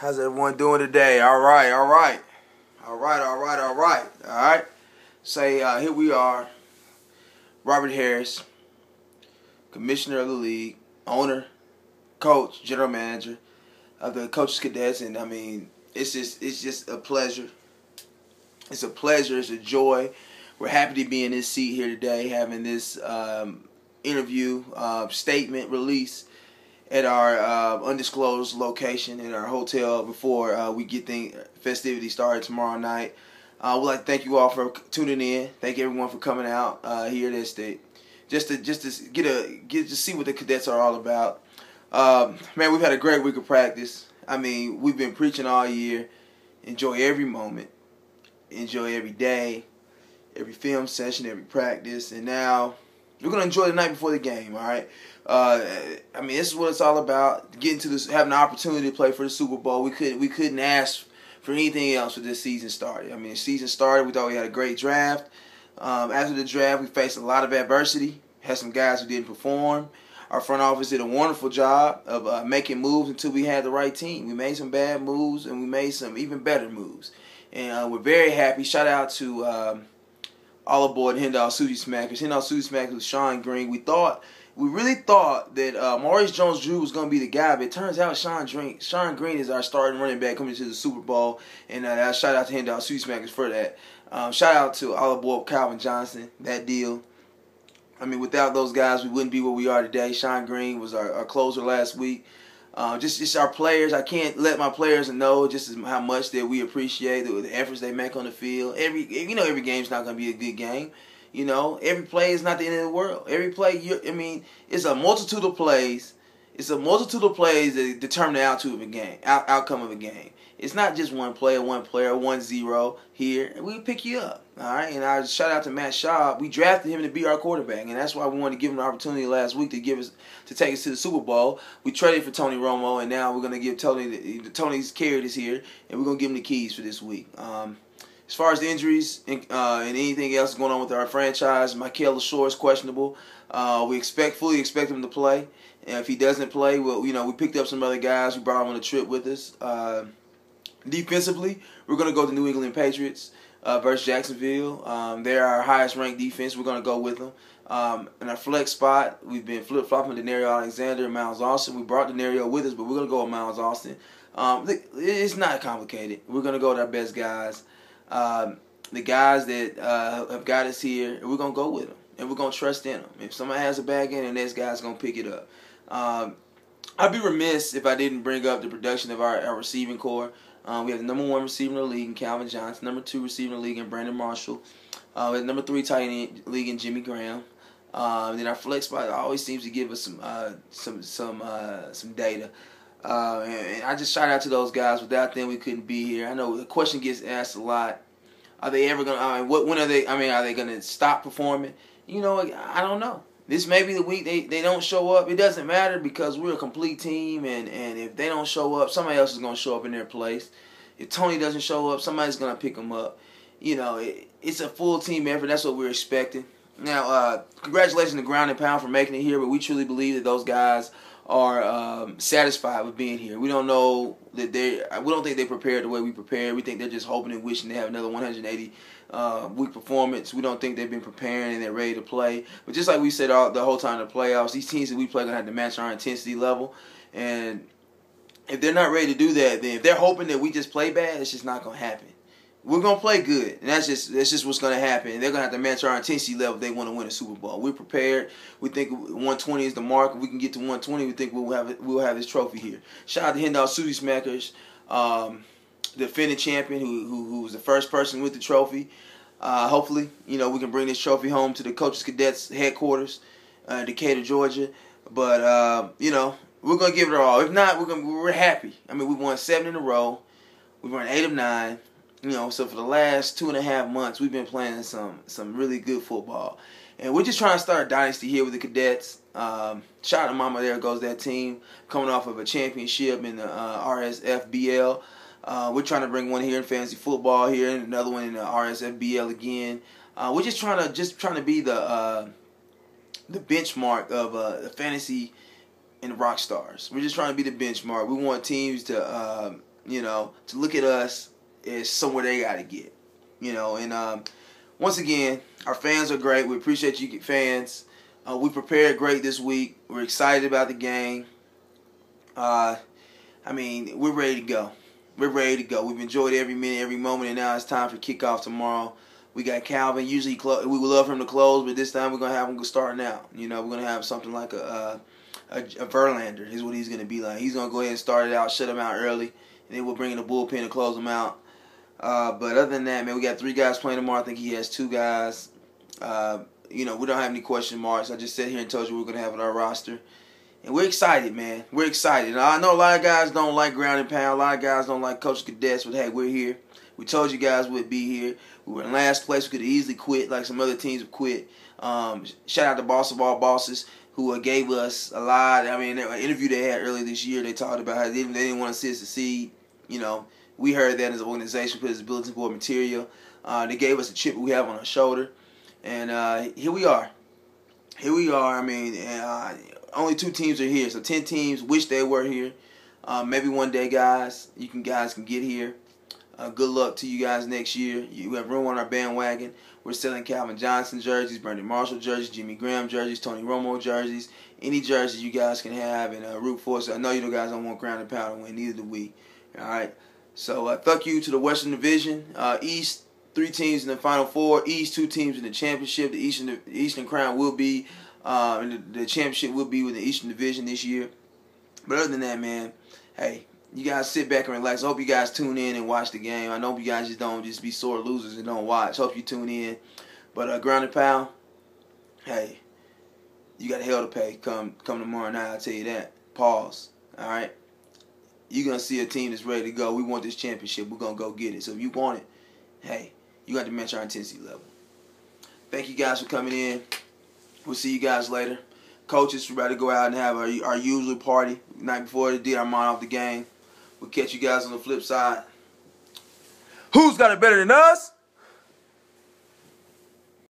How's everyone doing today? All right. Say, here we are, Robert Harris, commissioner of the league, owner, coach, general manager of the Coaches Cadets, and I mean, it's just a pleasure. It's a pleasure. It's a joy. We're happy to be in this seat here today, having this interview statement release at our undisclosed location in our hotel before we get the festivities started tomorrow night. We'd like to thank you all for tuning in. Thank everyone for coming out here at State, just to get to see what the Cadets are all about. Man, we've had a great week of practice. I mean, we've been preaching all year. Enjoy every moment. Enjoy every day, every film session, every practice, and now we're gonna enjoy the night before the game. All right. I mean, this is what it's all about. Getting to this, having the opportunity to play for the Super Bowl. We couldn't ask for anything else when this season started. I mean, the season started. We thought we had a great draft. After the draft, we faced a lot of adversity. Had some guys who didn't perform. Our front office did a wonderful job of making moves until we had the right team. We made some bad moves, and we made some even better moves. And we're very happy. Shout out to all aboard Hendall Sushi Smackers. Hendall Sushi Smackers with Sean Green. We really thought that Maurice Jones-Drew was going to be the guy, but it turns out Sean Green is our starting running back coming to the Super Bowl. And shout out to Hendall Sushi Smackers for that. Shout out to all aboard Calvin Johnson. That deal. I mean, without those guys, we wouldn't be where we are today. Sean Green was our closer last week. Just our players. I can't let my players know just how much that we appreciate the efforts they make on the field. Every game's not going to be a good game. You know, every play is not the end of the world. Every play, it's a multitude of plays. It's a multitude of plays that determine the outcome of a game. It's not just one player, 1-0 here. We pick you up, all right? And I shout out to Matt Schaub. We drafted him to be our quarterback, and that's why we wanted to give him an opportunity last week to take us to the Super Bowl. We traded for Tony Romo, and now we're going to give Tony's carried us here, and we're going to give him the keys for this week. As far as the injuries and anything else going on with our franchise, Michael LaShore is questionable. We fully expect him to play. And if he doesn't play, well, we picked up some other guys. We brought them on a trip with us. Defensively, we're going to go to New England Patriots versus Jacksonville. They're our highest-ranked defense. We're going to go with them. In our flex spot, we've been flip-flopping Denario Alexander and Miles Austin. We brought Denario with us, but we're going to go with Miles Austin. It's not complicated. We're going to go with our best guys. The guys that have got us here, we're going to go with them. And we're going to trust in them. If somebody has a bag in, the next guy's going to pick it up. I'd be remiss if I didn't bring up the production of our receiving core. We have the number 1 receiver in the league in Calvin Johnson, number 2 receiver in the league in Brandon Marshall, we have number 3 tight end league in Jimmy Graham. Then our flex spot always seems to give us some data. And I just shout out to those guys. Without them, we couldn't be here. I know the question gets asked a lot. Are they ever gonna? When are they? Are they gonna stop performing? I don't know. This may be the week they don't show up. It doesn't matter because we're a complete team, and if they don't show up, somebody else is gonna show up in their place. If Tony doesn't show up, somebody's gonna pick him up. It's a full team effort. That's what we're expecting. Now, congratulations to Ground and Pound for making it here, but we truly believe that those guys are satisfied with being here. We don't know that we don't think they prepared the way we prepared. We think they're just hoping and wishing to have another 180 week performance. We don't think they've been preparing and they're ready to play. But just like we said the whole time in the playoffs, these teams that we play are gonna have to match our intensity level. And if they're not ready to do that, then if they're hoping that we just play bad, it's just not gonna happen. We're going to play good, and that's just what's going to happen. They're going to have to match our intensity level if they want to win a Super Bowl. We're prepared. We think 120 is the mark. If we can get to 120, we think we'll have this trophy here. Shout out to Hendall Sushi Smackers, the defending champion who was the first person with the trophy. Hopefully, we can bring this trophy home to the Coaches Cadets headquarters, Decatur, Georgia. But, we're going to give it our all. If not, we're happy. I mean, we won 7 in a row. We won 8 of 9. So for the last 2.5 months, we've been playing some really good football. And we're just trying to start a dynasty here with the Cadets. Shout out to Mama, there goes that team, coming off of a championship in the RSFFL. We're trying to bring one here in fantasy football here, and another one in the RSFFL again. We're just trying to be the benchmark of fantasy and rock stars. We're just trying to be the benchmark. We want teams to to look at us is somewhere they got to get. And once again, our fans are great. We appreciate you fans. We prepared great this week. We're excited about the game. We're ready to go. We're ready to go. We've enjoyed every minute, every moment, and now it's time for kickoff tomorrow. We got Calvin. Usually we would love for him to close, but this time we're going to have him start now. We're going to have something like a Verlander is what he's going to be like. He's going to go ahead and start it out, shut him out early, and then we'll bring in the bullpen to close him out. But other than that, man, we got 3 guys playing tomorrow. I think he has 2 guys. We don't have any question marks. I just sat here and told you we're going to have it on our roster. And we're excited, man. We're excited. Now, I know a lot of guys don't like ground and pound. A lot of guys don't like Coach Cadets, but hey, we're here. We told you guys we'd be here. We were in last place. We could have easily quit like some other teams have quit. Shout out to Boss of All Bosses who gave us a lot. An interview they had earlier this year, they talked about how they didn't want to see us succeed. We heard that as an organization, put it as bulletin board material. They gave us a chip we have on our shoulder. And here we are. Here we are. Only 2 teams are here, so 10 teams wish they were here. Maybe one day, guys, guys can get here. Good luck to you guys next year. You have room on our bandwagon. We're selling Calvin Johnson jerseys, Brandon Marshall jerseys, Jimmy Graham jerseys, Tony Romo jerseys, any jerseys you guys can have and root for. So I know you guys don't want ground and pound to win, neither do we. All right. So thank you to the Western Division. East, 3 teams in the Final Four. East, 2 teams in the championship. The Eastern Crown will be, the championship will be with the Eastern Division this year. But other than that, man, hey, you guys sit back and relax. I hope you guys tune in and watch the game. I know you guys just don't be sore losers and don't watch. Hope you tune in. But ground and pound, hey, you got hell to pay come tomorrow night. I'll tell you that. Pause. All right. You're going to see a team that's ready to go. We want this championship. We're going to go get it. So if you want it, hey, you got to match our intensity level. Thank you guys for coming in. We'll see you guys later. Coaches, we're about to go out and have our usual party. The night before they did our mind off the game. We'll catch you guys on the flip side. Who's got it better than us?